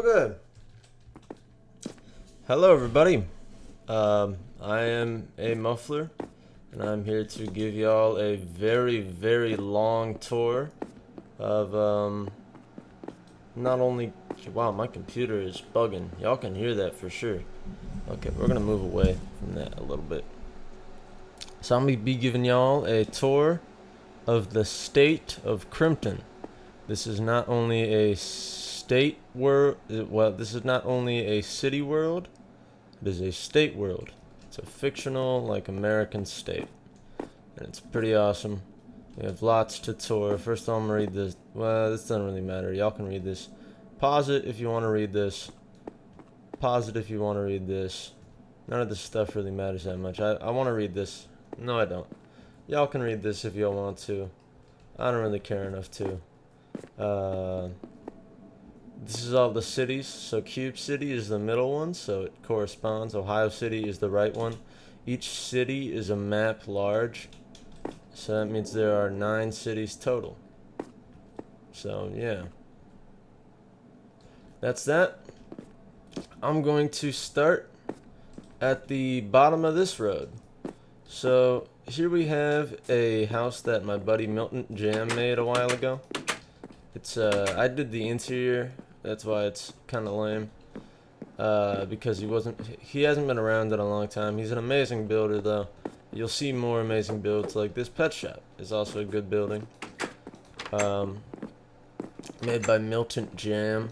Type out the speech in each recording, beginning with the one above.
Okay. Hello, everybody. I am a Muffler, and I'm here to give y'all a very, very long tour of, not only... Wow, my computer is bugging. Y'all can hear that for sure. Okay, we're gonna move away from that a little bit. So I'm gonna be giving y'all a tour of the state of Crimton. This is not only a state world, well, this is not only a city world, it is a state world. It's a fictional, like, American state. And it's pretty awesome. We have lots to tour. First I'm gonna read this. Well, this doesn't really matter. Y'all can read this. Pause it if you want to read this. Pause it if you want to read this. None of this stuff really matters that much. I want to read this. No, I don't. Y'all can read this if y'all want to. I don't really care enough to. This is all the cities. So Cube City is the middle one, so it corresponds. Ohio City is the right one. Each city is a map large, so that means there are 9 cities total. So yeah, that's that. I'm going to start at the bottom of this road. So here we have a house that my buddy Milton Jam made a while ago. It's I did the interior, that's why it's kind of lame. Because he hasn't been around in a long time. He's an amazing builder though. You'll see more amazing builds, like this pet shop is also a good building. Made by Milton Jam.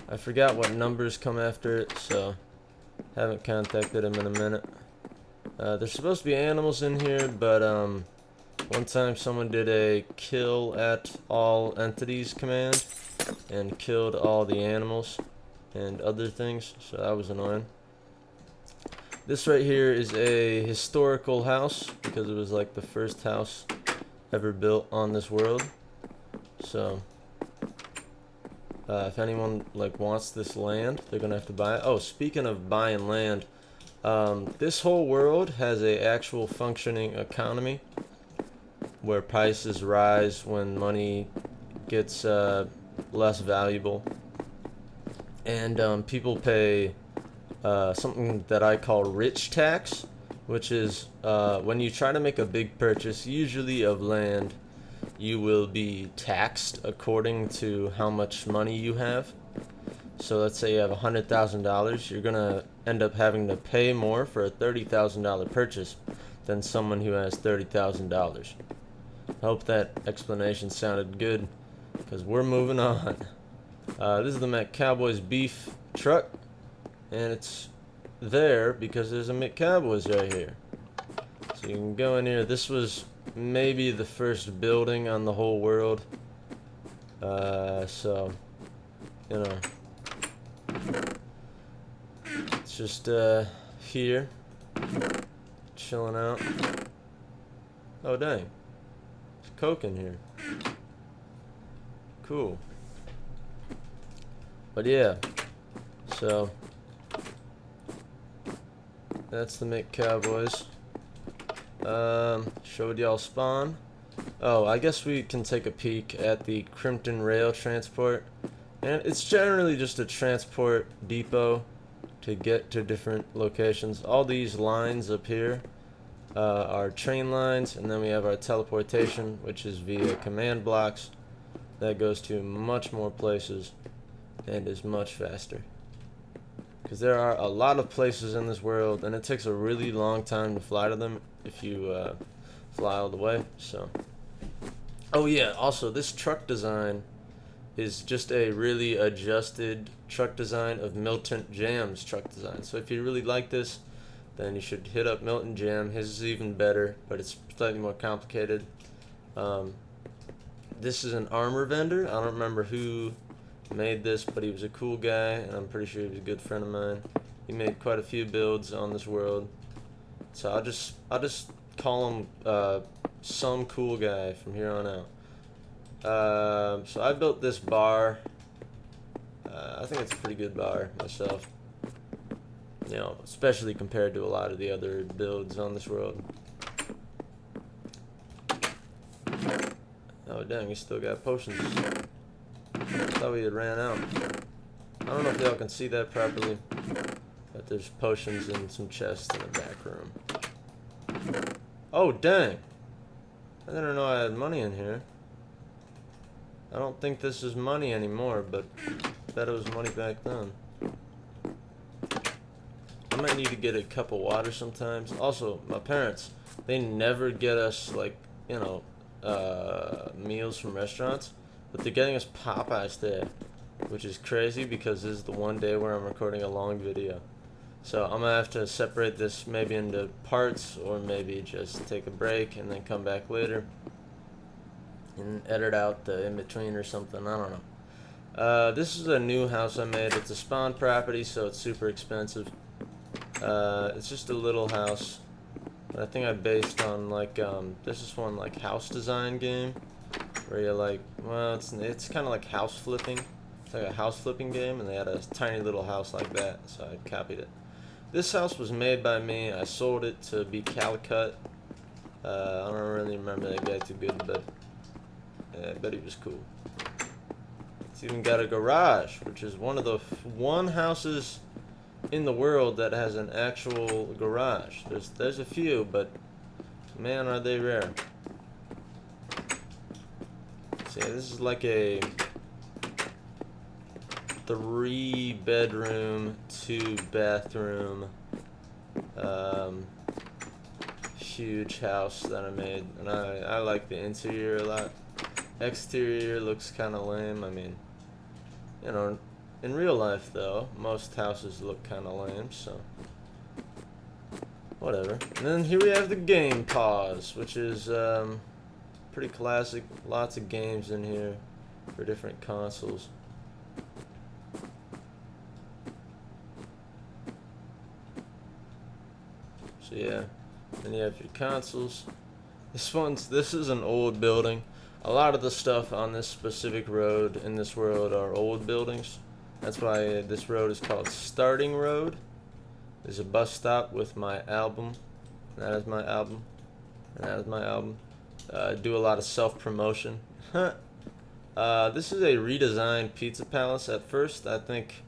I forgot what numbers come after it, so haven't contacted him in a minute. There's supposed to be animals in here, but one time someone did a kill at all entities command and killed all the animals and other things, so that was annoying. This right here is a historical house because it was like the first house ever built on this world. So if anyone like wants this land, they're gonna have to buy it. Oh, speaking of buying land, this whole world has a actual functioning economy where prices rise when money gets less valuable, and people pay something that I call rich tax, which is when you try to make a big purchase, usually of land, you will be taxed according to how much money you have. So let's say you have $100,000, you're gonna end up having to pay more for a $30,000 purchase than someone who has $30,000. I hope that explanation sounded good, because we're moving on. This is the McCowboys beef truck, and it's there because there's a McCowboys right here. So you can go in here. This was maybe the first building on the whole world. So, you know, it's just here, chilling out. Oh dang, there's Coke in here. Cool. But yeah, so that's the McCowboys. Showed y'all spawn. Oh, I guess we can take a peek at the Crimton Rail Transport. And it's generally just a transport depot to get to different locations. All these lines up here are train lines, and then we have our teleportation, which is via command blocks. That goes to much more places and is much faster. Because there are a lot of places in this world, and it takes a really long time to fly to them if you fly all the way. So, oh yeah, also this truck design is just a really adjusted truck design of Milton Jam's truck design. So if you really like this, then you should hit up Milton Jam. His is even better, but it's slightly more complicated. This is an armor vendor. I don't remember who made this, but he was a cool guy, and I'm pretty sure he was a good friend of mine. He made quite a few builds on this world, so I'll just call him some cool guy from here on out. So I built this bar. I think it's a pretty good bar myself, you know, especially compared to a lot of the other builds on this world. Oh dang, he still got potions. I thought we had ran out. don't know if y'all can see that properly, but there's potions and some chests in the back room. Oh, dang. I didn't know I had money in here. I don't think this is money anymore, but I bet it was money back then. I might need to get a cup of water sometimes. Also, my parents, they never get us, like, you know, meals from restaurants, but they're getting us Popeyes today, which is crazy because this is the one day where I'm recording a long video. So I'm gonna have to separate this maybe into parts, or maybe just take a break and then come back later and edit out the in-between or something. I don't know. This is a new house I made. It's a spawn property, so it's super expensive. It's just a little house. I think I based on, like, there's this one, like, house design game where you're like, well, it's kind of like house flipping. It's like a house flipping game, and they had a tiny little house like that, so I copied it. This house was made by me. I sold it to be Calicut. I don't really remember that guy too good, but I bet he was cool. It's even got a garage, which is one of the one houses in the world that has an actual garage. There's a few, but man, are they rare. See, this is like a 3-bedroom, 2-bathroom, huge house that I made, and I like the interior a lot. Exterior looks kind of lame. I mean, you know, in real life though, most houses look kind of lame, so whatever. And then here we have the game pause, which is pretty classic. Lots of games in here for different consoles. So yeah, then you have your consoles. This is an old building. A lot of the stuff on this specific road in this world are old buildings. That's why this road is called Starting Road. There's a bus stop with my album. That is my album. And that is my album. I do a lot of self-promotion. This is a redesigned pizza palace. At first, I think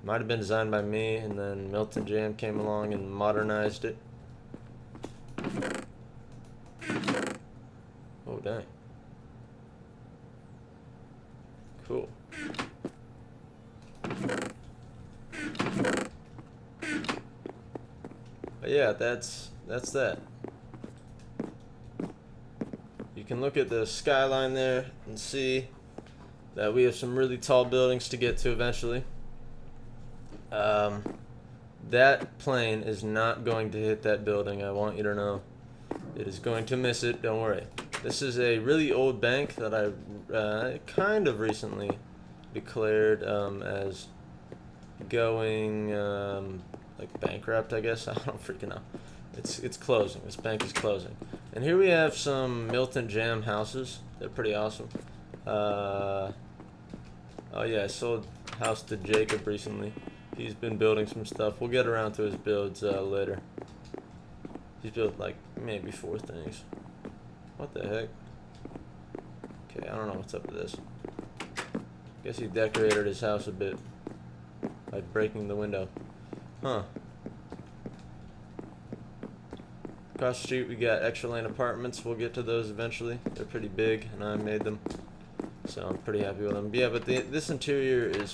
might have been designed by me, and then Milton Jam came along and modernized it. Oh, dang. Cool. But yeah, that's that. You can look at the skyline there and see that we have some really tall buildings to get to eventually. That plane is not going to hit that building, I want you to know. It is going to miss it, don't worry. This is a really old bank that I kind of recently declared as going like bankrupt, I guess. I don't freaking know. It's closing. This bank is closing. And here we have some Milton Jam houses. They're pretty awesome. Oh yeah, I sold a house to Jacob recently. He's been building some stuff. We'll get around to his builds later. He's built like maybe 4 things. What the heck? Okay, I don't know what's up with this. Guess he decorated his house a bit by breaking the window. Huh. Across the street we got extra lane apartments. We'll get to those eventually. They're pretty big and I made them, so I'm pretty happy with them. Yeah, but this interior is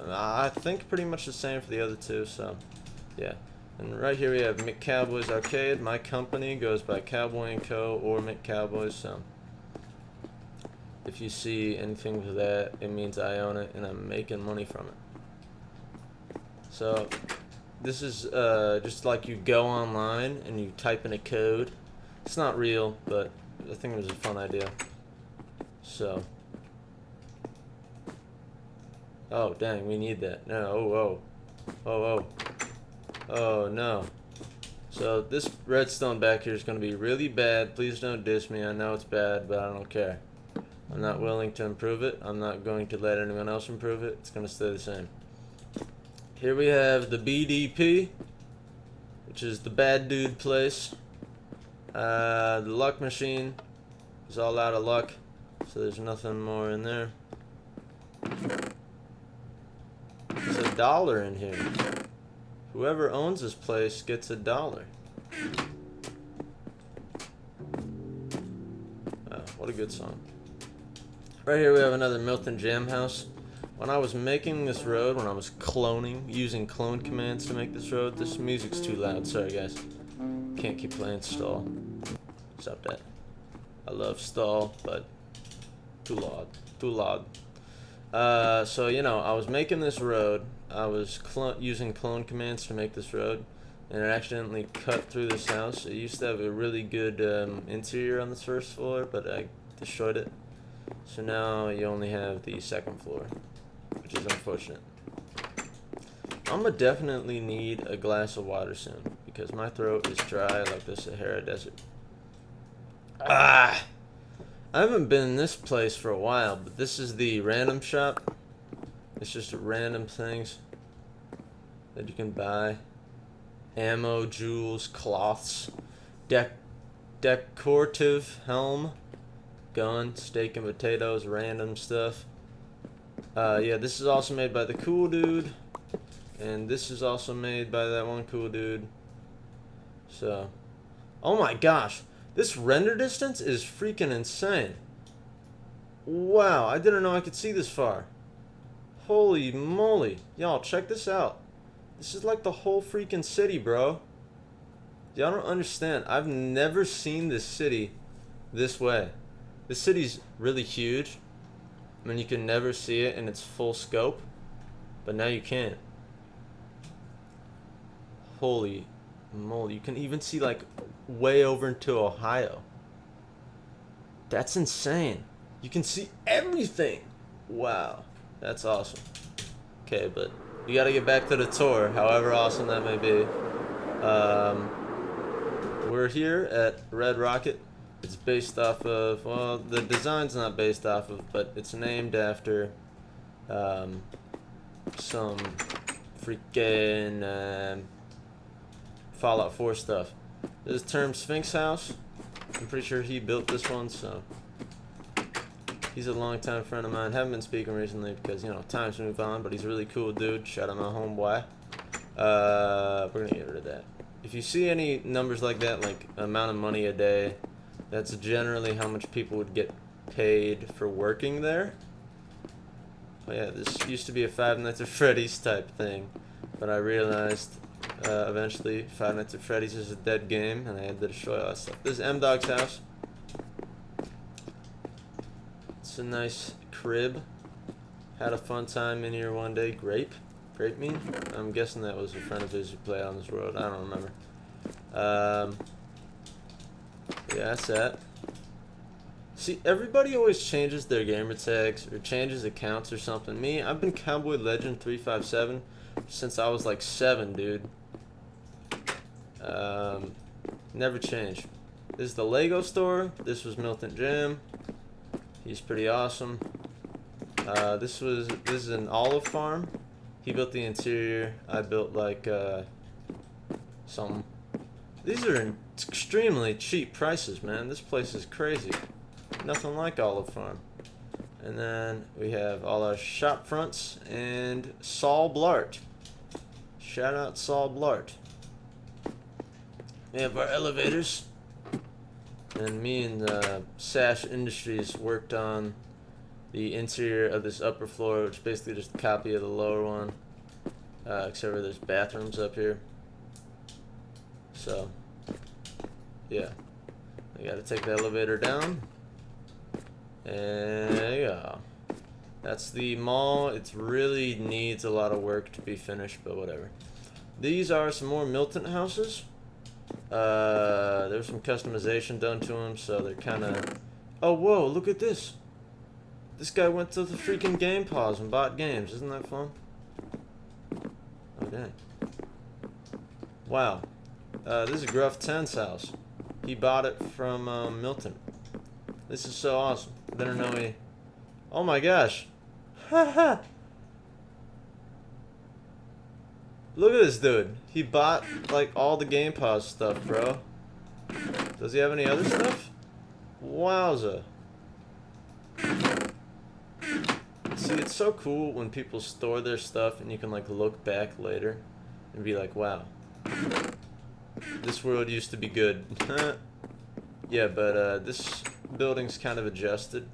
I think pretty much the same for the other two, so yeah. And right here we have McCowboys Arcade. My company goes by Cowboy & Co. or McCowboys, so if you see anything with that, it means I own it and I'm making money from it. So this is just like you go online and you type in a code. It's not real, but I think it was a fun idea. So, oh dang, we need that. No, oh no. So this redstone back here is going to be really bad. Please don't diss me. I know it's bad, but I don't care. I'm not willing to improve it. I'm not going to let anyone else improve it. It's going to stay the same. Here we have the BDP, which is the bad dude place. The luck machine is all out of luck, so there's nothing more in there. $1 in here. Whoever owns this place gets $1. Oh, what a good song. Right here we have another Milton Jam House. When I was making this road, when I was using clone commands to make this road, this music's too loud. Sorry guys. Can't keep playing stall. Stop that. I love stall, but too loud. Too loud. So, you know, I was making this road. I was using clone commands to make this road, and it accidentally cut through this house. It used to have a really good interior on this first floor, but I destroyed it. So now you only have the second floor, which is unfortunate. I'm gonna definitely need a glass of water soon, because my throat is dry like the Sahara Desert. Ah! I haven't been in this place for a while, but this is the random shop. It's just random things that you can buy. Ammo, jewels, cloths, decorative helm, gun, steak and potatoes, random stuff. Yeah, this is also made by the cool dude. And this is also made by that one cool dude. So, oh my gosh, this render distance is freaking insane. Wow, I didn't know I could see this far. Holy moly. Y'all, check this out. This is like the whole freaking city, bro. Y'all don't understand. I've never seen this city this way. This city's really huge. I mean, you can never see it in its full scope. But now you can. Holy moly. You can even see like way over into Ohio. That's insane. You can see everything. Wow. That's awesome. Okay, but you gotta get back to the tour, however awesome that may be. We're here at Red Rocket. It's based off of, well, the design's not based off of, but it's named after some freaking Fallout 4 stuff. This is Term Sphinx House. I'm pretty sure he built this one, so he's a longtime friend of mine. Haven't been speaking recently because, you know, times move on, but he's a really cool dude. Shout out my homeboy. We're gonna get rid of that. If you see any numbers like that, like amount of money a day, that's generally how much people would get paid for working there. Oh yeah, this used to be a Five Nights at Freddy's type thing, but I realized eventually Five Nights at Freddy's is a dead game, and I had to destroy all that stuff. This is M-Dog's house. It's a nice crib. Had a fun time in here one day. Grape mean? I'm guessing that was a friend of his who played on this road. I don't remember. Yeah, that's that. See, everybody always changes their gamer tags or changes accounts or something. Me, I've been Cowboy Legend 357 since I was like 7, dude. Never changed. This is the Lego store. This was Milton Jam. He's pretty awesome. This is an olive farm. He built the interior. I built like something. These are extremely cheap prices, man. This place is crazy. Nothing like Olive Farm. And then we have all our shop fronts and Saul Blart. Shout out Saul Blart. We have our elevators. And me and SASH Industries worked on the interior of this upper floor, which is basically just a copy of the lower one. Except for there's bathrooms up here. So, yeah. I gotta take the elevator down. And there you go. That's the mall. It really needs a lot of work to be finished, but whatever. These are some more Milton houses. There's some customization done to them, so they're kind of... Oh, whoa, look at this. This guy went to the freaking game pause and bought games. Isn't that fun? Oh, dang. Wow. This is Gruff 10's house. He bought it from Milton. This is so awesome. Didn't know he... Oh my gosh. Haha. Look at this dude. He bought like all the Game Pause stuff, bro. Does he have any other stuff? Wowza. See, it's so cool when people store their stuff and you can like look back later and be like, wow, this world used to be good. Yeah, but this building's kind of adjusted,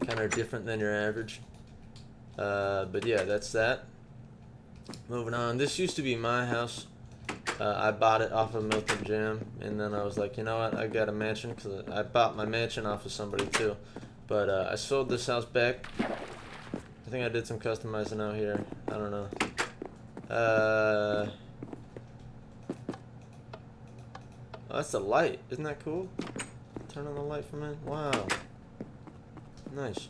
kind of different than your average. But yeah, that's that. Moving on. This used to be my house. I bought it off of Milton Jam, and then I was like, you know what, I got a mansion, because I bought my mansion off of somebody too. But I sold this house back. I think I did some customizing out here. I don't know. Oh, that's the light. Isn't that cool? Turn on the light for me. Wow. Nice.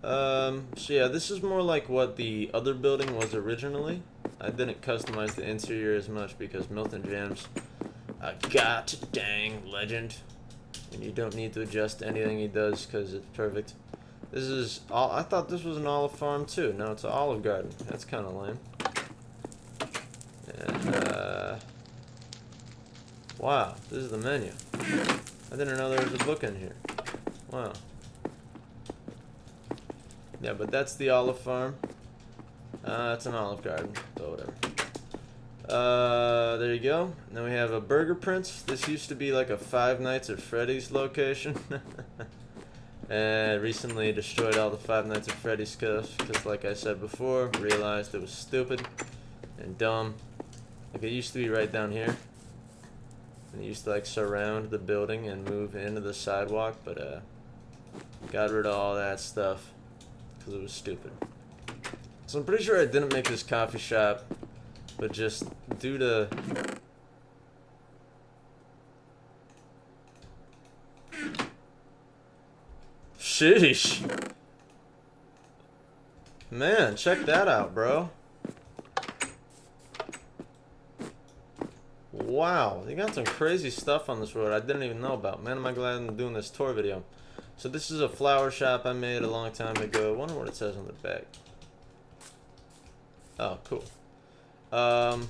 So yeah, this is more like what the other building was originally. I didn't customize the interior as much because Milton Jam's a god dang legend. And you don't need to adjust anything he does because it's perfect. This is all. I thought this was an olive farm too. No, it's an olive garden. That's kind of lame. And wow, this is the menu. I didn't know there was a book in here. Wow. Yeah, but that's the olive farm. It's an olive garden, but whatever. There you go. Then we have a Burger Prince. This used to be like a Five Nights at Freddy's location. And recently destroyed all the Five Nights at Freddy's stuff because, like I said before, realized it was stupid and dumb. Like, it used to be right down here. And it used to like surround the building and move into the sidewalk, but got rid of all that stuff because it was stupid. So I'm pretty sure I didn't make this coffee shop, but just due to sheesh. Man, check that out, bro. Wow, they got some crazy stuff on this road I didn't even know about. Man, am I glad I'm doing this tour video. So this is a flower shop I made a long time ago. I wonder what it says on the back. Oh, cool. So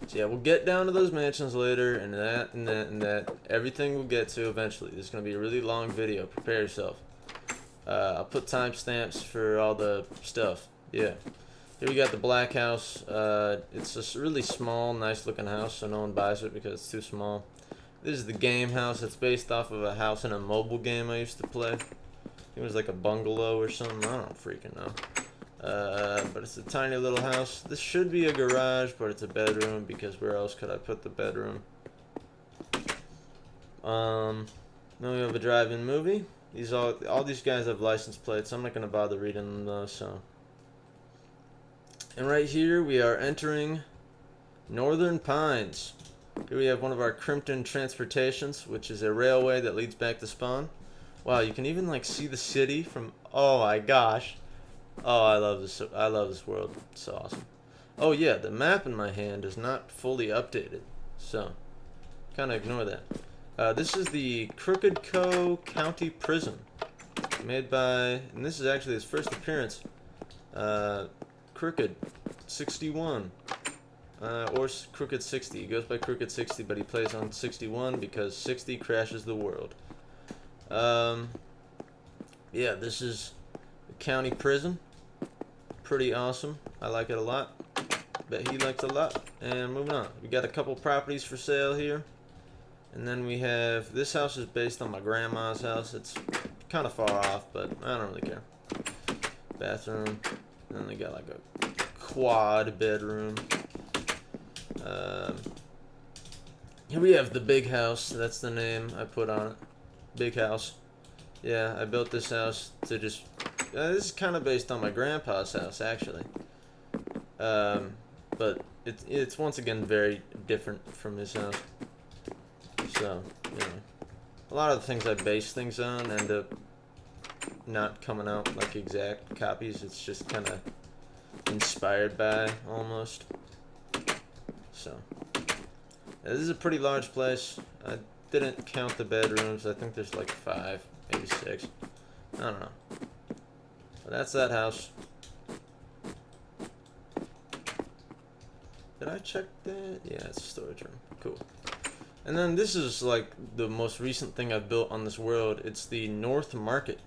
yeah, we'll get down to those mansions later, and that, and that, and that. Everything we'll get to eventually. This is going to be a really long video. Prepare yourself. I'll put timestamps for all the stuff. Yeah. Here we got the black house. It's a really small, nice looking house, so no one buys it because it's too small. This is the game house. It's based off of a house in a mobile game I used to play. It was like a bungalow or something. I don't freaking know. But it's a tiny little house. This should be a garage, but it's a bedroom because where else could I put the bedroom? Then we have a drive-in movie. All these guys have license plates. I'm not gonna bother reading them though. So, and right here we are entering Northern Pines. Here we have one of our Crimton transportations, which is a railway that leads back to Spawn. Wow, you can even like see the city from. Oh my gosh. Oh, I love this. I love this world. It's so awesome. Oh yeah, the map in my hand is not fully updated, so kind of ignore that. This is the Crooked Co. County Prison, made by, and this is actually his first appearance. Crooked 61, or Crooked 60. He goes by Crooked 60, but he plays on 61 because 60 crashes the world. Yeah, this is county prison. Pretty awesome. I like it a lot. Bet he likes it a lot. And moving on. We got a couple properties for sale here. And then we have, this house is based on my grandma's house. It's kind of far off, but I don't really care. Bathroom. And then they got like a quad bedroom. Here we have the big house. That's the name I put on it. Big house. Yeah, I built this house to just... this is kind of based on my grandpa's house, actually. But it's once again very different from his house. So, you know, a lot of the things I base things on end up not coming out like exact copies. It's just kind of inspired by, almost. So, yeah, this is a pretty large place. I didn't count the bedrooms. I think there's like 5, maybe 6. I don't know. But that's that house. Did I check that? Yeah, it's a storage room. Cool. And then this is like the most recent thing I've built on this world. It's the North Market.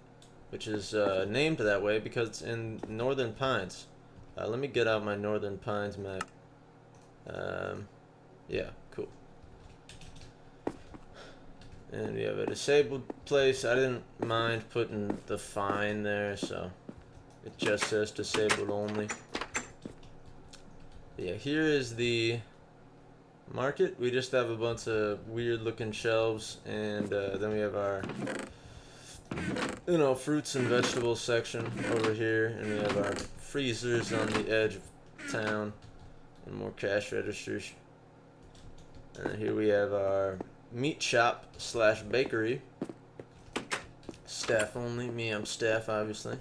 which is named that way because it's in Northern Pines. Let me get out my Northern Pines map. Yeah, cool. And we have a disabled place. I didn't mind putting the fine there, so it just says disabled only. Yeah, here is the market. We just have a bunch of weird looking shelves, and then we have our fruits and vegetables section over here, and we have our freezers on the edge of town and more cash registers. And here we have our meat shop slash bakery. Staff only. Me, I'm staff, obviously.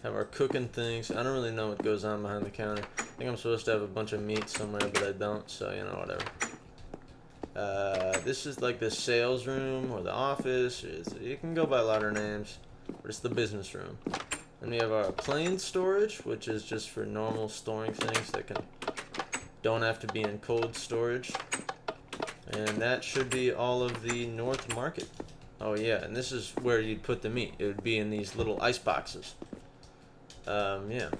Have our cooking things. I don't really know what goes on behind the counter. I think I'm supposed to have a bunch of meat somewhere, but I don't, so whatever. This is like the sales room or the office. You can go by a lot of names, but it's the business room. And we have our plain storage, which is just for normal storing things that don't have to be in cold storage. And that should be all of the North Market. Oh yeah, and this is where you'd put the meat. It would be in these little ice boxes. Yeah.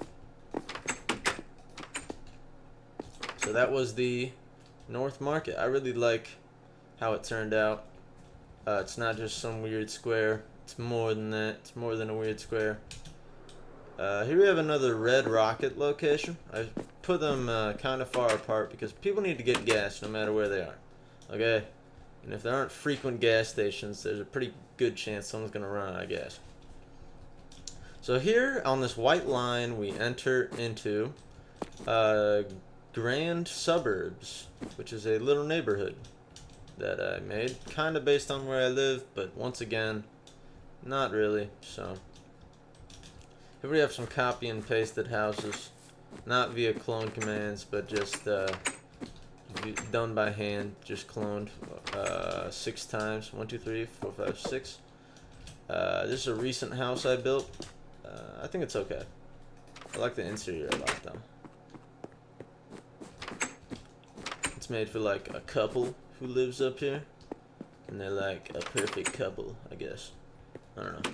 So that was the North Market. I really like how it turned out. It's not just some weird square. It's more than that. It's more than a weird square. Here we have another Red Rocket location. I put them kind of far apart because people need to get gas no matter where they are. Okay? And if there aren't frequent gas stations, there's a pretty good chance someone's going to run out of gas. So here on this white line, we enter into Grand Suburbs, which is a little neighborhood that I made, kind of based on where I live, but once again, not really. So here we have some copy and pasted houses, not via clone commands, but just done by hand, just cloned 6 times. 1, 2, 3, 4, 5, 6. This is a recent house I built. I think it's okay. I like the interior a lot though. It's made for like a couple who lives up here, and they're like a perfect couple, I guess. I don't know,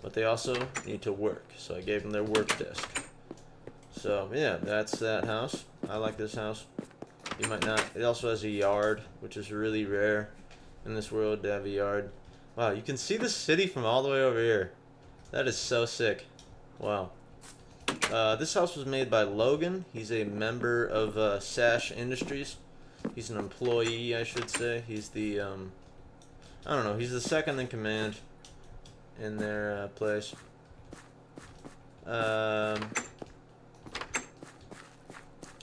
but they also need to work, so I gave them their work desk. So yeah, that's that house. I like this house. You might not. It also has a yard, which is really rare in this world to have a yard. Wow, you can see the city from all the way over here. That is so sick. Wow. This house was made by Logan. He's a member of SASH Industries. He's an employee, I should say. He's the, I don't know, he's the second in command in their place.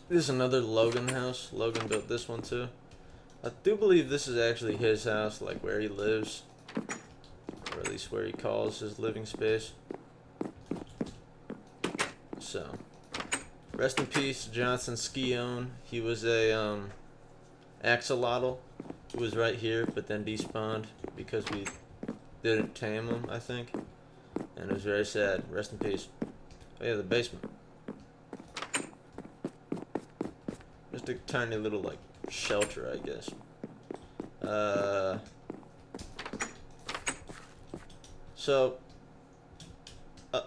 This is another Logan house. Logan built this one too. I do believe this is actually his house, like where he lives. Or at least where he calls his living space. So, rest in peace, Johnson Skione. He was a axolotl who was right here, but then despawned because we didn't tame him, I think. And it was very sad. Rest in peace. Oh yeah, the basement. Just a tiny little, like, shelter, I guess. So,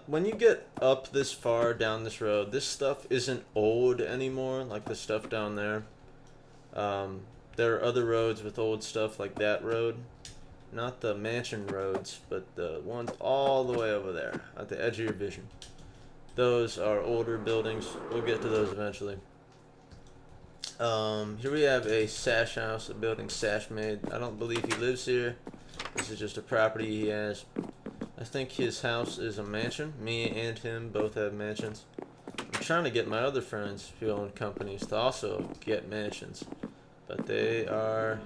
when you get up this far down this road, this stuff isn't old anymore, like the stuff down there. There are other roads with old stuff like that road. Not the mansion roads, but the ones all the way over there, at the edge of your vision. Those are older buildings. We'll get to those eventually. Here we have a SASH house, a building SASH made. I don't believe he lives here. This is just a property he has. I think his house is a mansion. Me and him both have mansions. I'm trying to get my other friends who own companies to also get mansions, but they are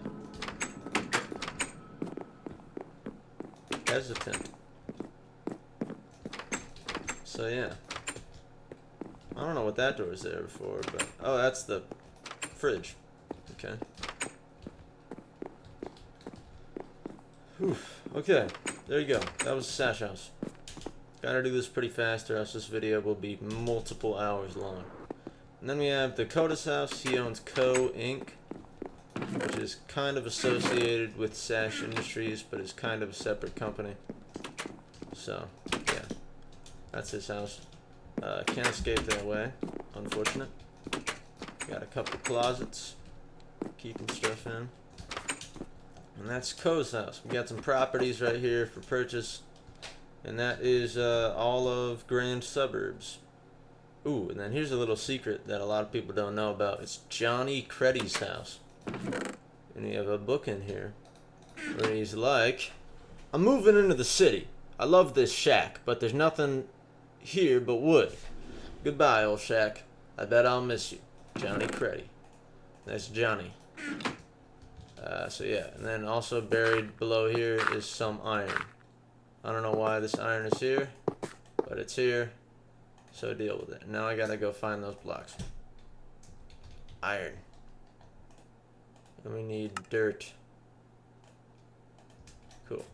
hesitant. So yeah, I don't know what that door is there for, but oh, that's the fridge. Okay. Whew. Okay, there you go. That was the SASH house. Gotta do this pretty fast, or else this video will be multiple hours long. And then we have Dakota's house. He owns Co. Inc., which is kind of associated with SASH Industries, but is kind of a separate company. So, yeah. That's his house. Can't escape that way. Unfortunate. Got a couple closets. Keeping stuff in. And that's Co's house. We got some properties right here for purchase. And that is all of Grand Suburbs. Ooh, and then here's a little secret that a lot of people don't know about. It's Johnny Creddy's house. And we have a book in here where he's like, I'm moving into the city. I love this shack, but there's nothing here but wood. Goodbye, old shack. I bet I'll miss you. Johnny Creddy. That's Johnny. So yeah, and then also buried below here is some iron. I don't know why this iron is here, but it's here. So deal with it. Now I gotta go find those blocks. Iron. And we need dirt. Cool.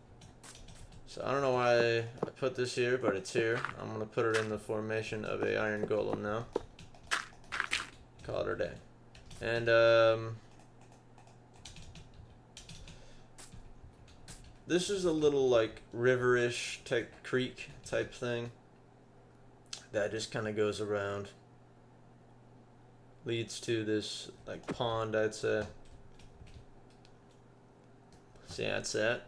So I don't know why I put this here, but it's here. I'm gonna put it in the formation of a iron golem now. Call it a day. And this is a little like river-ish type creek type thing that just kind of goes around. Leads to this like pond, I'd say. So yeah, that's that.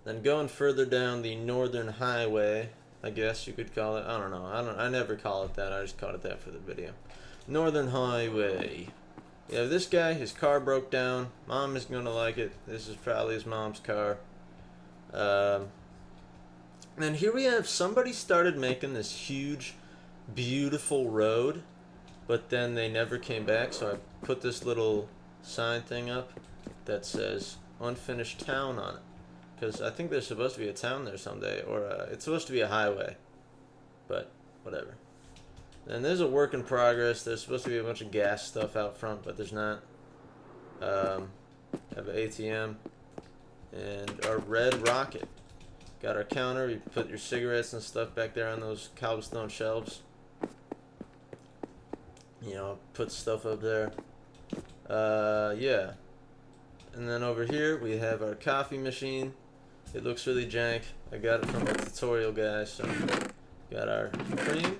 Then going further down the northern highway, I guess you could call it. I don't know. I never call it that. I just called it that for the video. Northern highway. Yeah, this guy, his car broke down. Mom is gonna like it. This is probably his mom's car. And here we have somebody started making this huge, beautiful road, but then they never came back. So I put this little sign thing up that says unfinished town on it, because I think there's supposed to be a town there someday, or it's supposed to be a highway, but whatever. And there's a work in progress. There's supposed to be a bunch of gas stuff out front, but there's not. Have an ATM and our red rocket. Got our counter. You put your cigarettes and stuff back there on those cobblestone shelves. You know, put stuff up there. Yeah. And then over here we have our coffee machine. It looks really jank. I got it from a tutorial guy. So got our cream,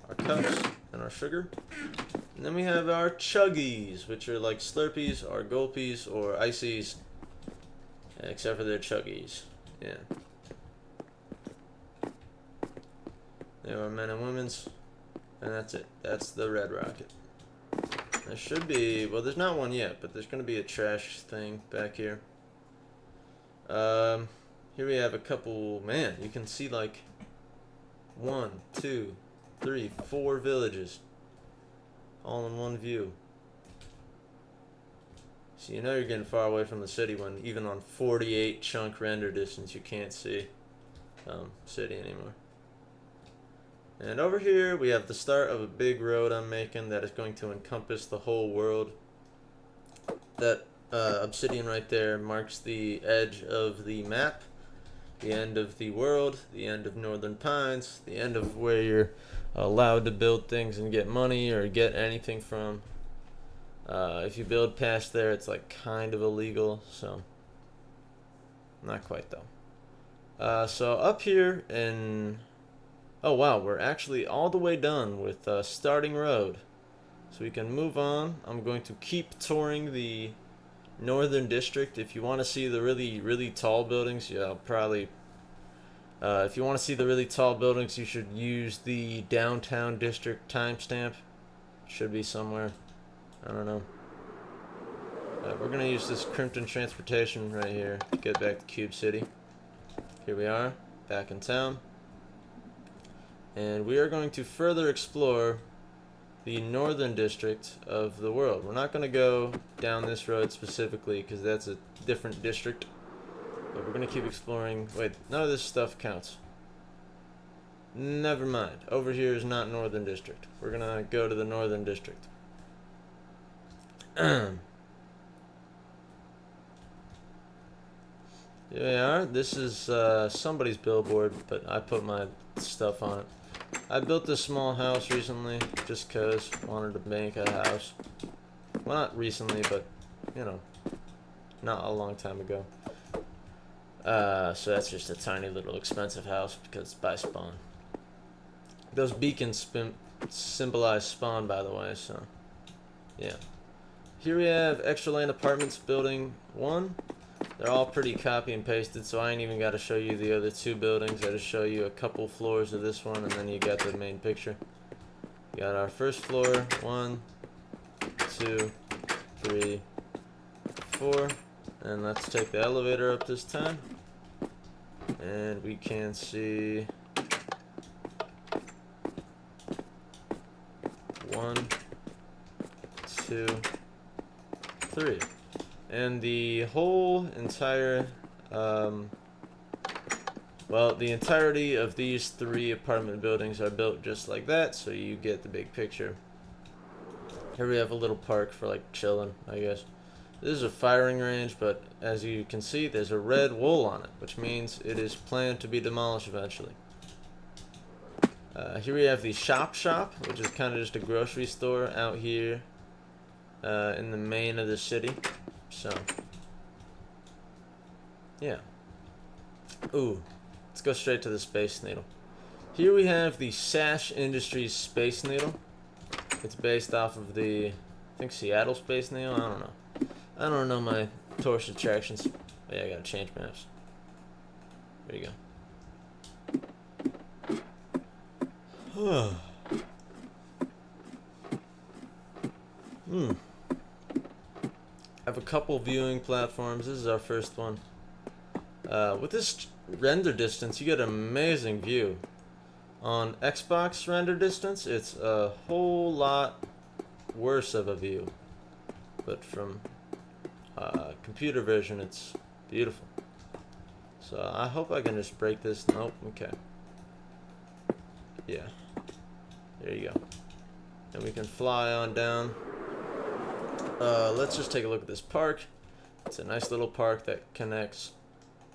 our cups, and our sugar. And then we have our chuggies, which are like Slurpees or Gulpies or Icies, except for their chuggies. Yeah. There are men and women's, and that's it. That's the red rocket. There should be, well, there's not one yet, but there's going to be a trash thing back here. Here we have a couple, man, you can see like 1, 2, 3, 4 villages all in one view. So you know you're getting far away from the city when even on 48 chunk render distance you can't see city anymore. And over here we have the start of a big road I'm making that is going to encompass the whole world. That obsidian right there marks the edge of the map, the end of the world, the end of Northern Pines, the end of where you're allowed to build things and get money or get anything from. If you build past there, it's like kind of illegal, so not quite though. So up here in, oh wow, we're actually all the way done with starting road, so we can move on. I'm going to keep touring the Northern District. If you want to see the really tall buildings, yeah, I'll probably. If you want to see the really tall buildings, you should use the Downtown District timestamp. Should be somewhere. I don't know. We're going to use this Crimton transportation right here to get back to Cube City. Here we are, back in town. And we are going to further explore the Northern District of the world. We're not going to go down this road specifically because that's a different district. But we're going to keep exploring. Wait, none of this stuff counts. Never mind. Over here is not Northern District. We're going to go to the Northern District. Here we are. This is somebody's billboard, but I put my stuff on it. I built this small house recently just because I wanted to make a house. Well, not recently, but, you know, not a long time ago. So that's just a tiny little expensive house because it's by spawn. Those beacons symbolize spawn, by the way, so yeah. Here we have Extra Lane Apartments Building 1. They're all pretty copy and pasted, so I ain't even got to show you the other two buildings. I just show you a couple floors of this one, and then you got the main picture. We got our first floor, 1, 2, 3, 4. And let's take the elevator up this time. And we can see 1, 2, 3. And the whole entire, well, the entirety of these 3 apartment buildings are built just like that, so you get the big picture. Here we have a little park for like chilling, I guess. This is a firing range, but as you can see, there's a red wool on it, which means it is planned to be demolished eventually. Here we have the shop, which is kind of just a grocery store out here in the main of the city. So, yeah. Ooh, let's go straight to the Space Needle. Here we have the SASH Industries Space Needle. It's based off of the, I think, Seattle Space Needle. I don't know my tourist attractions. Oh, yeah, I gotta change maps. There you go. I have a couple viewing platforms. This is our first one. With this render distance, you get an amazing view. On Xbox render distance, it's a whole lot worse of a view. But from computer version, it's beautiful. So I hope I can just break this. Nope. Okay. Yeah. There you go. And we can fly on down. Let's just take a look at this park. It's a nice little park that connects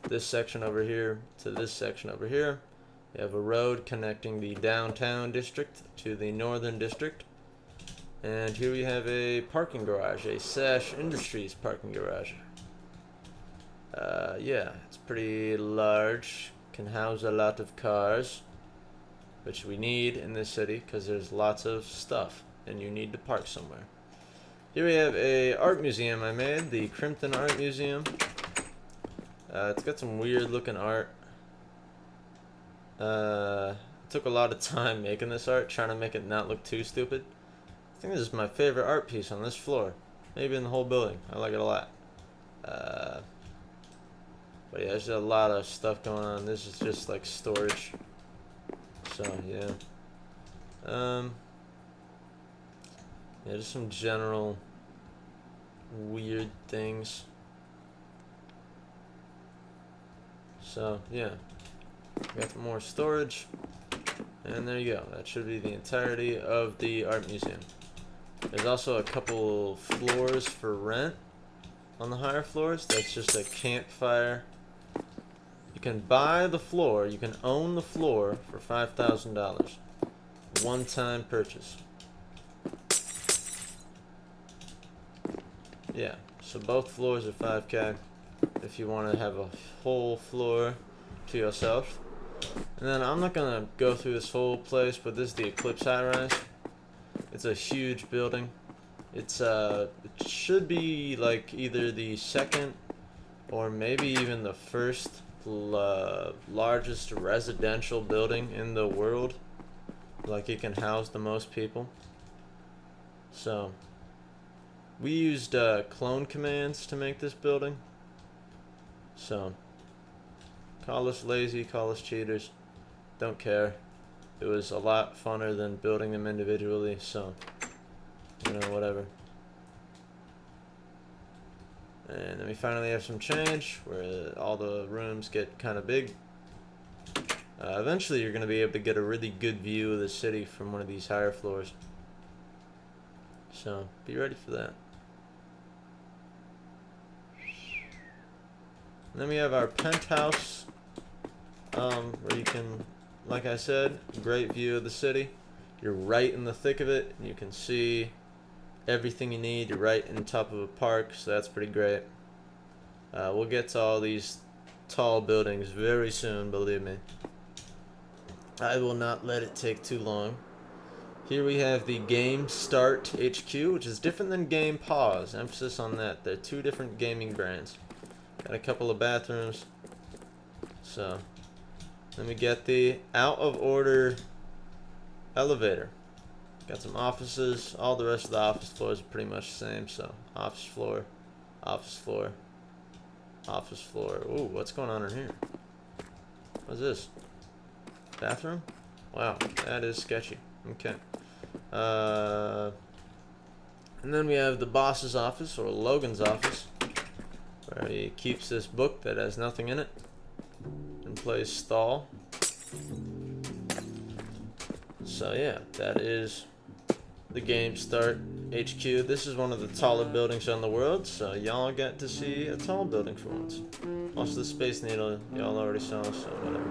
this section over here to this section over here. You have a road connecting the downtown district to the northern district. And here we have a parking garage, a SASH Industries parking garage. Yeah, it's pretty large, can house a lot of cars, which we need in this city because there's lots of stuff and you need to park somewhere. Here we have a art museum I made, the Crimton Art Museum. It's got some weird looking art. It took a lot of time making this art, trying to make it not look too stupid. I think this is my favorite art piece on this floor. Maybe in the whole building. I like it a lot. But yeah, there's a lot of stuff going on. This is just like storage. So yeah. Yeah, just some general weird things. So yeah. Got some more storage. And there you go. That should be the entirety of the art museum. There's also a couple floors for rent on the higher floors. That's just a campfire. You can buy the floor, you can own the floor for $5,000. One-time purchase. Yeah, so both floors are 5K if you want to have a whole floor to yourself. And then I'm not gonna go through this whole place, but this is the Eclipse High Rise. It's a huge building. It's it should be like either the second or maybe even the first largest residential building in the world. Like it can house the most people. So we used clone commands to make this building. So call us lazy, call us cheaters. Don't care. It was a lot funner than building them individually, so, you know, whatever. And then we finally have some change where all the rooms get kind of big. Eventually you're going to be able to get a really good view of the city from one of these higher floors. So, be ready for that. And then we have our penthouse, where you can, like I said, great view of the city. You're right in the thick of it, and you can see everything you need. You're right in top of a park, so that's pretty great. We'll get to all these tall buildings very soon, believe me. I will not let it take too long. Here we have the Game Start HQ, which is different than Game Pause. Emphasis on that. They're two different gaming brands. Got a couple of bathrooms. So, then we get the out of order elevator. Got some offices. All the rest of the office floors are pretty much the same. So, office floor, office floor, office floor. Ooh, what's going on in here? What's this? Bathroom? Wow, that is sketchy. Okay. And then we have the boss's office, or Logan's office, where he keeps this book that has nothing in it and plays stall. So yeah, that is the Game Start HQ. This is one of the taller buildings in the world, so y'all get to see a tall building for once. Also the Space Needle, y'all already saw, so whatever.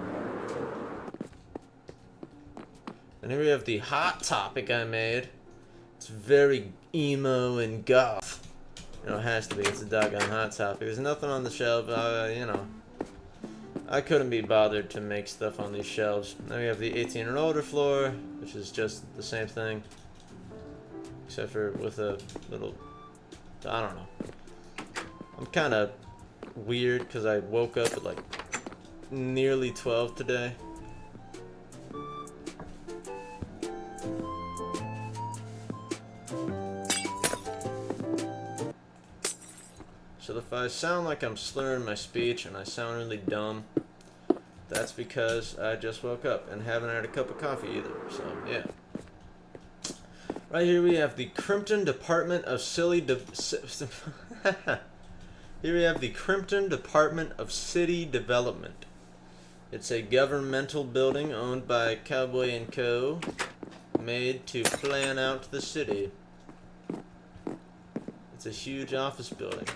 And here we have the Hot Topic I made. It's very emo and goth. You know, it has to be. It's a doggone Hot Topic. There's nothing on the shelf, you know. I couldn't be bothered to make stuff on these shelves. Then we have the 18 and older floor, which is just the same thing. Except for with a little, I don't know. I'm kind of weird because I woke up at like nearly 12 today. So if I sound like I'm slurring my speech and I sound really dumb, that's because I just woke up and haven't had a cup of coffee either. So yeah. Right here we have the Crimton Department of Here we have the Crimton Department of City Development. It's a governmental building owned by Cowboy & Co. made to plan out the city. It's a huge office building.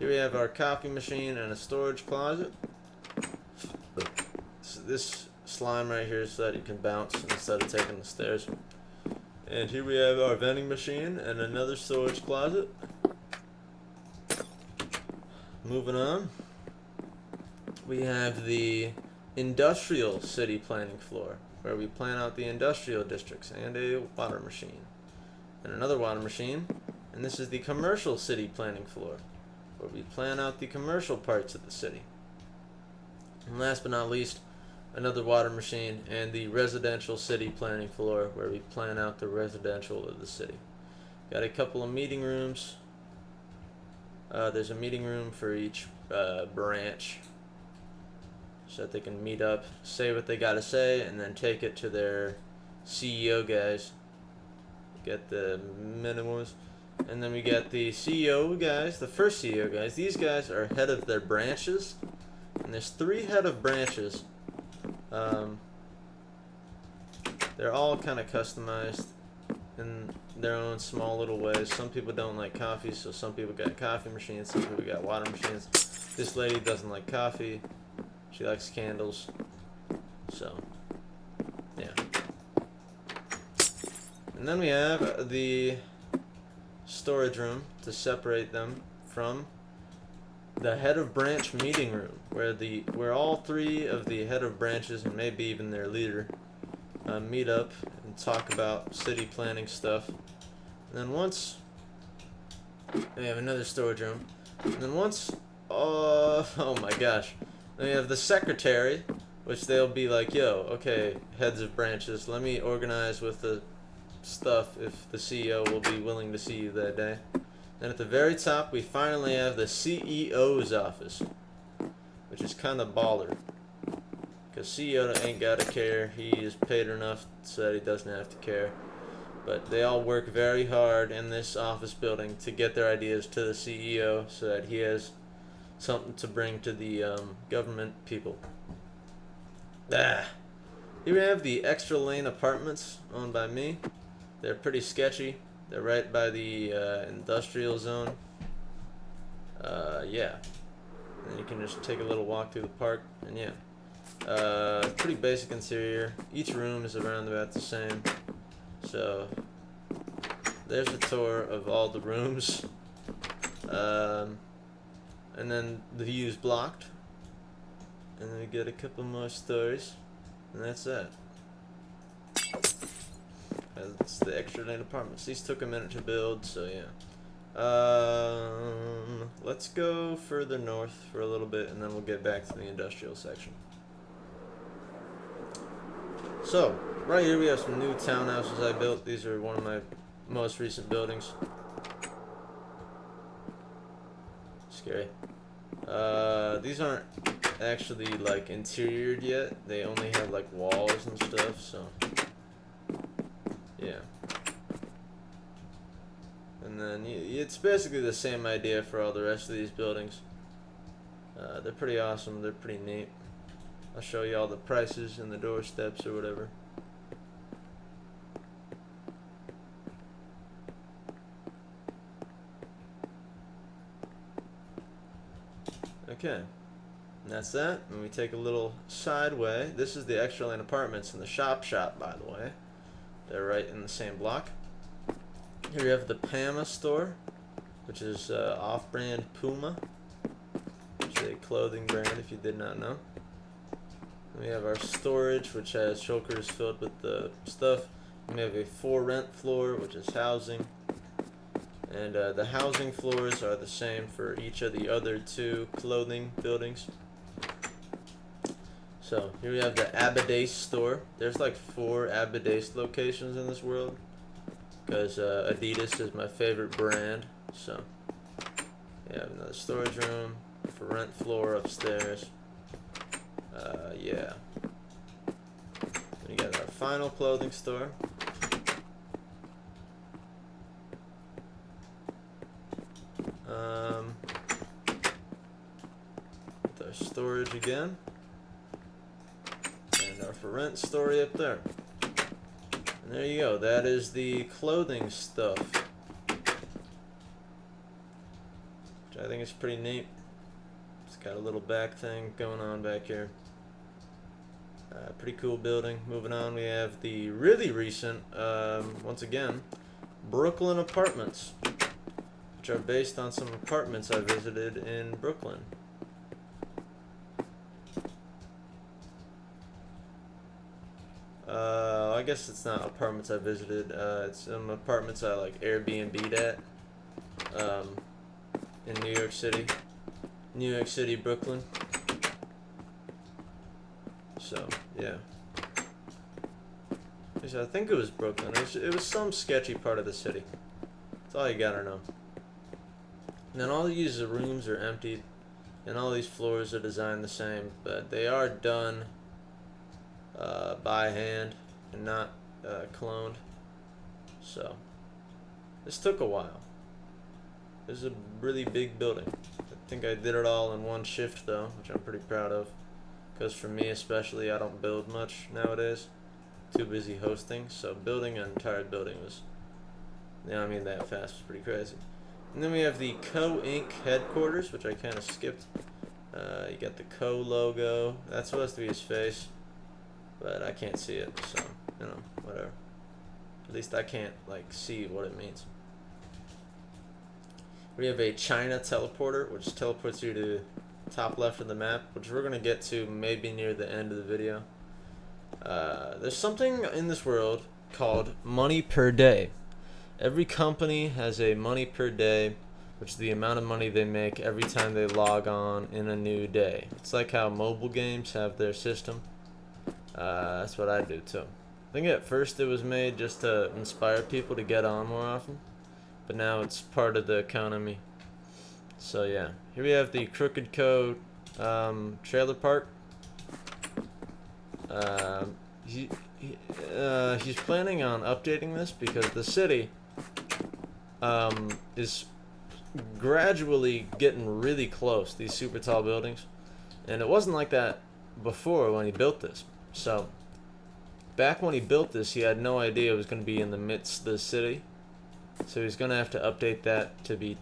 Here we have our coffee machine and a storage closet. So this slime right here is so that you can bounce instead of taking the stairs. And here we have our vending machine and another storage closet. Moving on. We have the industrial city planning floor, where we plan out the industrial districts, and a water machine. And another water machine. And this is the commercial city planning floor, where we plan out the commercial parts of the city. And last but not least, another water machine and the residential city planning floor, where we plan out the residential of the city. Got a couple of meeting rooms. There's a meeting room for each branch, so that they can meet up, say what they gotta say, and then take it to their CEO guys. Get the minimums. And then we got the CEO guys, the first CEO guys. These guys are head of their branches, and there's 3 head of branches. They're all kind of customized in their own small little ways. Some people don't like coffee, so some people got coffee machines, some people got water machines. This lady doesn't like coffee. She likes candles. So, yeah. And then we have the storage room to separate them from the head of branch meeting room, where all 3 of the head of branches and maybe even their leader meet up and talk about city planning stuff. And then once we have another storage room, and then once oh my gosh, then we have the secretary, which they'll be like, yo, okay, heads of branches, let me organize with the stuff if the CEO will be willing to see you that day. And at the very top, we finally have the CEO's office, which is kind of baller, because CEO ain't gotta care. He is paid enough so that he doesn't have to care. But they all work very hard in this office building to get their ideas to the CEO so that he has something to bring to the government people. Here we have the extra lane apartments owned by me. They're pretty sketchy. They're right by the industrial zone. Yeah. And you can just take a little walk through the park, and yeah. Pretty basic interior. Each room is around about the same. So, there's a tour of all the rooms. And then the view's blocked. And then we get a couple more stories. And that's that. That's the extra land apartments. These took a minute to build, so yeah. Let's go further north for a little bit, and then we'll get back to the industrial section. So, right here we have some new townhouses I built. These are one of my most recent buildings. Scary. These aren't actually like interiored yet. They only have like walls and stuff, so yeah. And then it's basically the same idea for all the rest of these buildings. They're pretty awesome. They're pretty neat. I'll show you all the prices and the doorsteps or whatever. Okay, and that's that. And we take a little sideway. This is the extra land apartments and the shop, by the way. They're right in the same block. Here we have the Pama store, which is off-brand Puma, which is a clothing brand if you did not know. And we have our storage, which has shulkers filled with the stuff. And we have a for rent floor, which is housing. And the housing floors are the same for each of the other two clothing buildings. So here we have the Abadace store. There's like 4 Abadace locations in this world, because Adidas is my favorite brand. So we have another storage room, for rent floor upstairs. Yeah. Then you got our final clothing store. With our storage again, and our for rent story up there. And there you go. That is the clothing stuff, which I think is pretty neat. It's got a little back thing going on back here. Pretty cool building. Moving on, we have the really recent, once again, Brooklyn apartments, which are based on some apartments I visited in Brooklyn. I guess it's not apartments I visited. It's some apartments I like Airbnb'd at in New York City, Brooklyn. So yeah, I think it was Brooklyn. It was some sketchy part of the city. That's all you gotta know. And then all these rooms are emptied, and all these floors are designed the same, but they are done by hand and not cloned. So this took a while. This is a really big building. I think I did it all in one shift though, which I'm pretty proud of, because for me especially, I don't build much nowadays. Too busy hosting, so building an entire building was, that fast was pretty crazy. And then we have the Co Inc. headquarters, which I kind of skipped. You got the Co logo. That's supposed to be his face, but I can't see it, so whatever. At least I can't see what it means. We have a China teleporter, which teleports you to top left of the map, which we're gonna get to maybe near the end of the video. There's something in this world called money per day. Every company has a money per day, which is the amount of money they make every time they log on in a new day. It's like how mobile games have their system. That's what I do too. I think at first it was made just to inspire people to get on more often, but now it's part of the economy. So yeah, here we have the Crooked Co trailer park. He's planning on updating this because the city is gradually getting really close, these super tall buildings, and it wasn't like that before when he built this. So back when he built this, he had no idea it was going to be in the midst of the city, so he's going to have to update that to be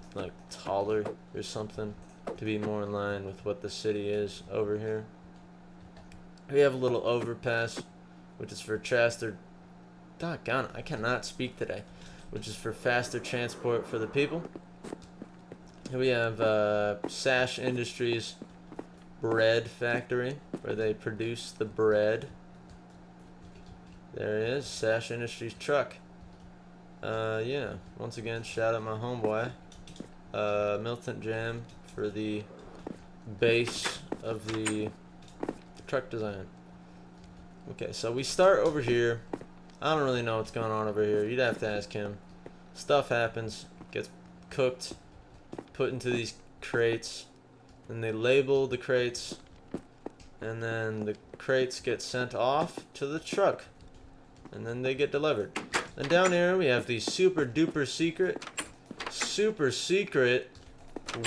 taller or something, to be more in line with what the city is over here. We have a little overpass, which is for faster, doggone it, I cannot speak today, which is for faster transport for the people. Here we have SASH Industries bread factory, where they produce the bread. There he is, SASH Industries truck. Yeah, once again, shout out my homeboy, Milton Jam, for the base of the truck design. Okay, so we start over here. I don't really know what's going on over here. You'd have to ask him. Stuff happens, gets cooked, put into these crates, and they label the crates, and then the crates get sent off to the truck, and then they get delivered. Then down here we have the super secret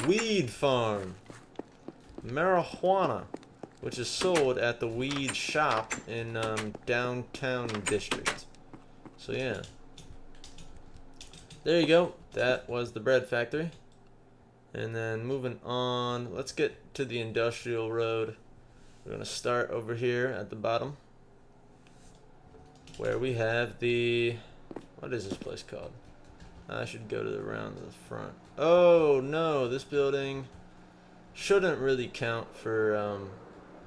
weed farm, marijuana, which is sold at the weed shop in downtown district. So yeah, there you go. That was the bread factory. And then moving on, let's get to the industrial road. We're gonna start over here at the bottom, where we have the, what is this place called? I should go to the round of the front. Oh no, this building shouldn't really count for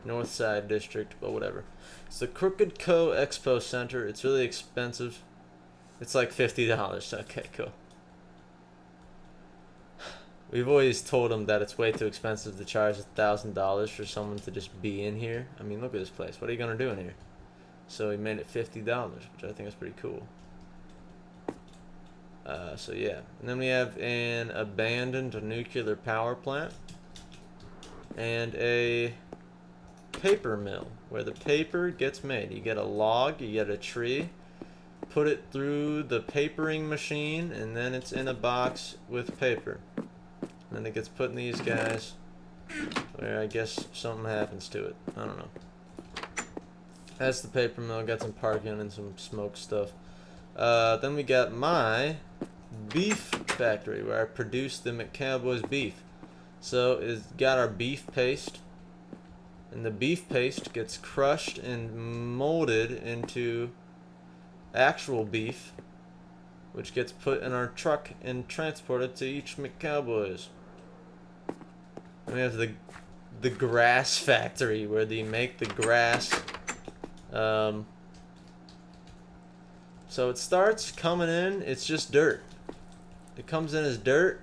North Side District, but whatever. It's the Crooked Co. Expo Center. It's really expensive. It's like $50. Okay, cool. We've always told them that it's way too expensive to charge $1,000 for someone to just be in here. I mean, look at this place. What are you gonna do in here? So he made it $50, which I think is pretty cool. So yeah, and then we have an abandoned nuclear power plant and a paper mill where the paper gets made. You get a log, you get a tree, put it through the papering machine, and then it's in a box with paper. And then it gets put in these guys where I guess something happens to it. I don't know. That's the paper mill. Got some parking and some smoke stuff. Then we got my beef factory where I produce the McCowboys beef. So it's got our beef paste, and the beef paste gets crushed and molded into actual beef, which gets put in our truck and transported to each McCowboys. And we have the grass factory where they make the grass. So it starts coming in, it's just dirt. It comes in as dirt,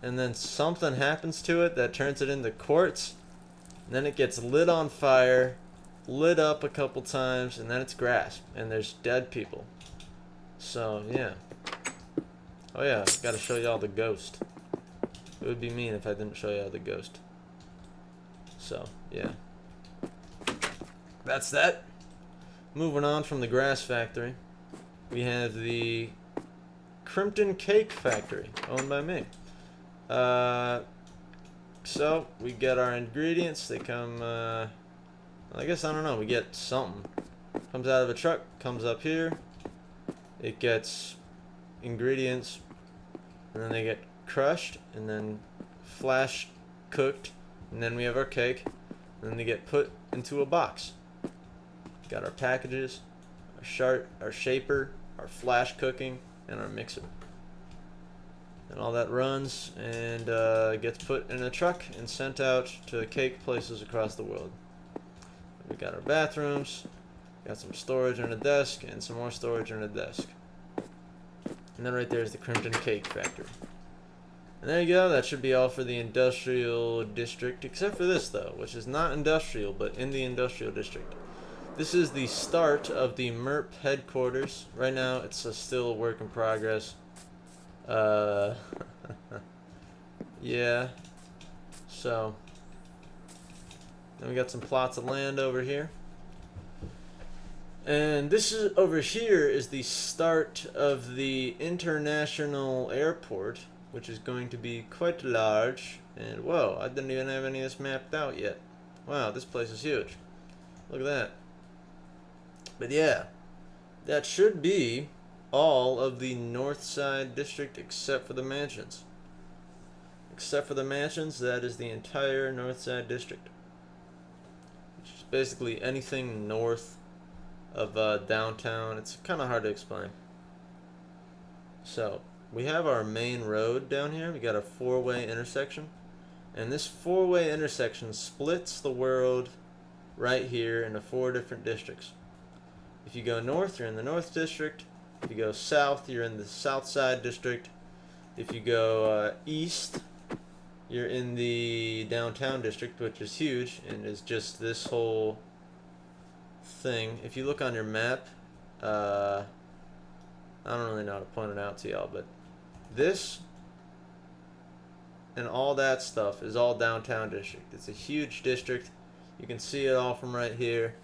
and then something happens to it that turns it into quartz. And then it gets lit on fire, lit up a couple times, and then it's grass. And there's dead people. So, yeah. Oh yeah, gotta show y'all the ghost. It would be mean if I didn't show y'all the ghost. So, yeah. That's that. Moving on from the grass factory, we have the Crimton Cake Factory, owned by me. So we get our ingredients. They come, I guess, I don't know, we get something. Comes out of a truck, comes up here. It gets ingredients, and then they get crushed, and then flash cooked, and then we have our cake, and then they get put into a box. Got our packages, our shaper, our flash cooking, and our mixer. And all that runs and gets put in a truck and sent out to cake places across the world. We got our bathrooms, got some storage on a desk, and some more storage on a desk. And then right there is the Crimton Cake Factory. And there you go, that should be all for the industrial district, except for this though, which is not industrial, but in the industrial district. This is the start of the MURP headquarters. Right now, it's still a work in progress. Yeah. So, then we got some plots of land over here. And this is over here is the start of the international airport, which is going to be quite large. And whoa, I didn't even have any of this mapped out yet. Wow, this place is huge. Look at that. But yeah, that should be all of the North Side District except for the mansions. Except for the mansions, that is the entire North Side District. Which is basically anything north of downtown. It's kind of hard to explain. So, we have our main road down here. We got a four-way intersection. And this four-way intersection splits the world right here into four different districts. If you go north, you're in the North District. If you go south, you're in the South Side District. If you go east, you're in the Downtown District, which is huge and is just this whole thing. If you look on your map, I don't really know how to point it out to y'all, but this and all that stuff is all Downtown District. It's a huge district. You can see it all from right here.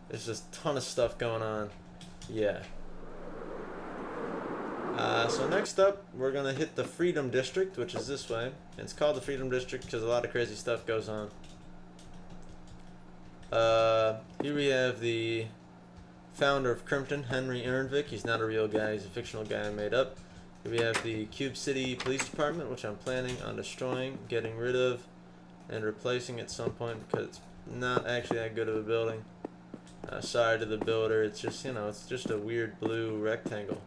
There's just a ton of stuff going on. Yeah. So next up, we're going to hit the Freedom District, which is this way. And it's called the Freedom District because a lot of crazy stuff goes on. Here we have the founder of Crimton, Henry Ernvik. He's not a real guy. He's a fictional guy I made up. Here we have the Cube City Police Department, which I'm planning on destroying, getting rid of, and replacing at some point because it's not actually that good of a building. Sorry to the builder. It's just, you know, it's just a weird blue rectangle.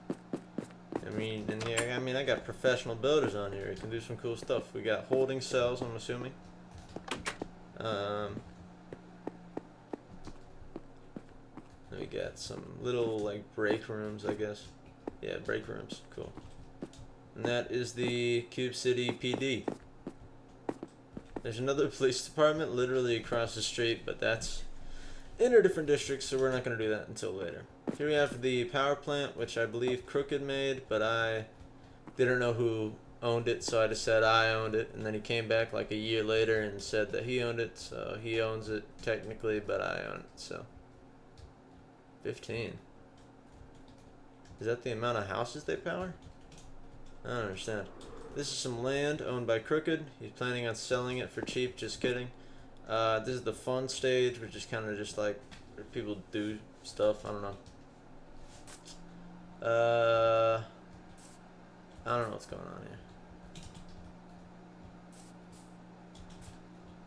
I mean, and yeah, I mean, I got professional builders on here. You can do some cool stuff. We got holding cells, I'm assuming. We got some little, like, break rooms, I guess. Yeah, break rooms. Cool. And that is the Cube City PD. There's another police department literally across the street, but that's in a different district, so we're not going to do that until later. Here we have the power plant, which I believe Crooked made, but I didn't know who owned it, so I just said I owned it, and then he came back like a year later and said that he owned it, so he owns it technically, but I own it, so 15. Is that the amount of houses they power? I don't understand. This is some land owned by Crooked. He's planning on selling it for cheap, just kidding. This is the fun stage, which is kind of just like where people do stuff. I don't know. I don't know what's going on here.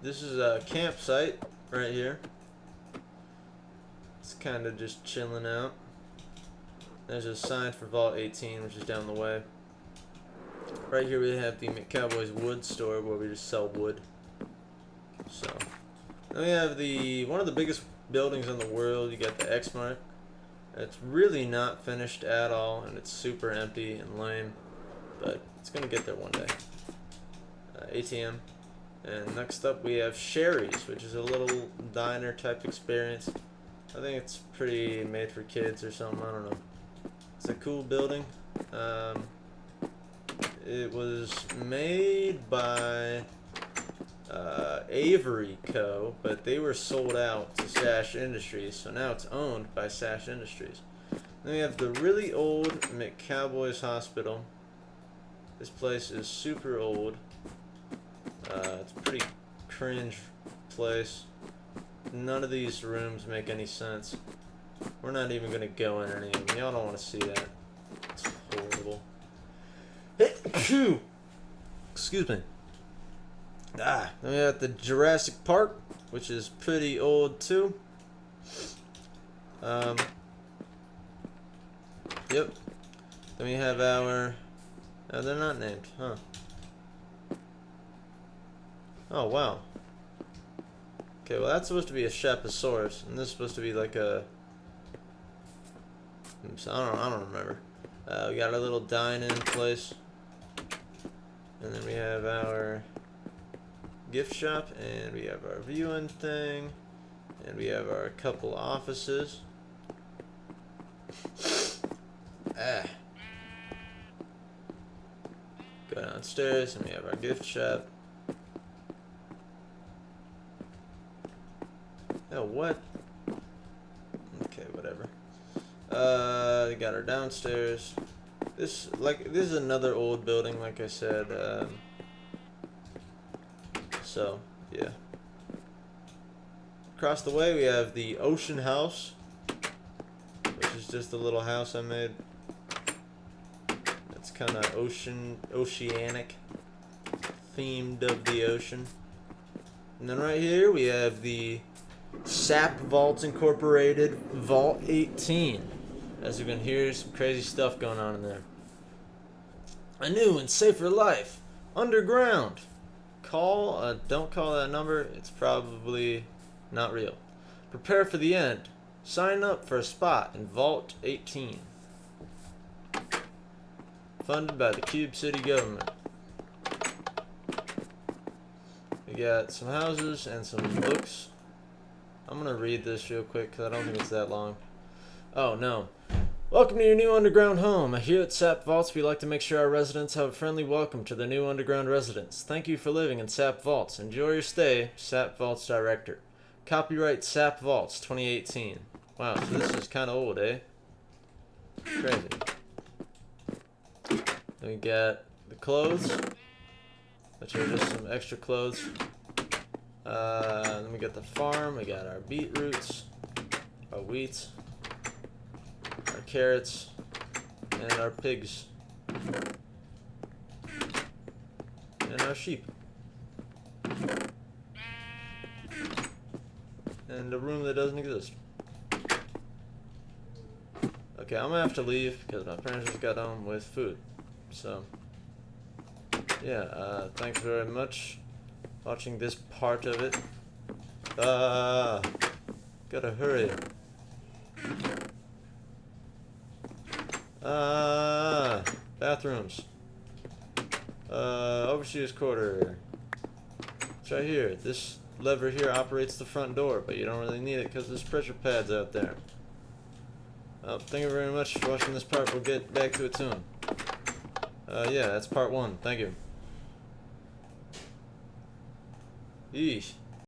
This is a campsite right here. It's kind of just chilling out. There's a sign for Vault 18, which is down the way. Right here we have the McCowboys Wood Store, where we just sell wood. So, then we have one of the biggest buildings in the world. You got the X-Mark. It's really not finished at all, and it's super empty and lame, but it's gonna get there one day. ATM. And next up we have Sherry's, which is a little diner type experience. I think it's pretty made for kids or something, I don't know. It's a cool building. It was made by Avery Co., but they were sold out to SASH Industries, so now it's owned by SASH Industries. Then we have the really old McCowboys Hospital. This place is super old. It's a pretty cringe place. None of these rooms make any sense. We're not even going to go in any of them. Y'all don't want to see that. It's horrible. Excuse me. Then we have the Jurassic Park, which is pretty old too. Yep. Then we have our... Oh, they're not named, huh? Oh, wow. Okay, well that's supposed to be a Shaposaurus, and this is supposed to be like a... I don't remember. We got our little dine-in place. And then we have our gift shop, and we have our viewing thing, and we have our couple offices. Go downstairs, and we have our gift shop. Oh, what? Okay, whatever. We got our downstairs. This is another old building, like I said. So, yeah. Across the way, we have the Ocean House, which is just a little house I made. It's kind of oceanic, themed of the ocean. And then right here, we have the SAP Vaults Incorporated Vault 18. As you can hear, some crazy stuff going on in there. A new and safer life underground. Don't call that number. It's probably not real. Prepare for the end. Sign up for a spot in Vault 18. Funded by the Cube City government. We got some houses and some books. I'm gonna read this real quick because I don't think it's that long. Oh no. Welcome to your new underground home. Here at SAP Vaults, we like to make sure our residents have a friendly welcome to their new underground residence. Thank you for living in SAP Vaults. Enjoy your stay, SAP Vaults Director. Copyright SAP Vaults 2018. Wow, so this is kind of old, eh? Crazy. Then we got the clothes, which are just some extra clothes. Then we got the farm. We got our beetroots, our wheat, our carrots, and our pigs, and our sheep, and a room that doesn't exist. Okay, I'm gonna have to leave because my parents just got home with food. So, yeah, thanks very much for watching this part of it. Gotta hurry. Bathrooms. Overseer's quarter. It's right here. This lever here operates the front door, but you don't really need it because there's pressure pads out there. Thank you very much for watching this part. We'll get back to it soon. Yeah, that's part 1. Thank you. Yeesh.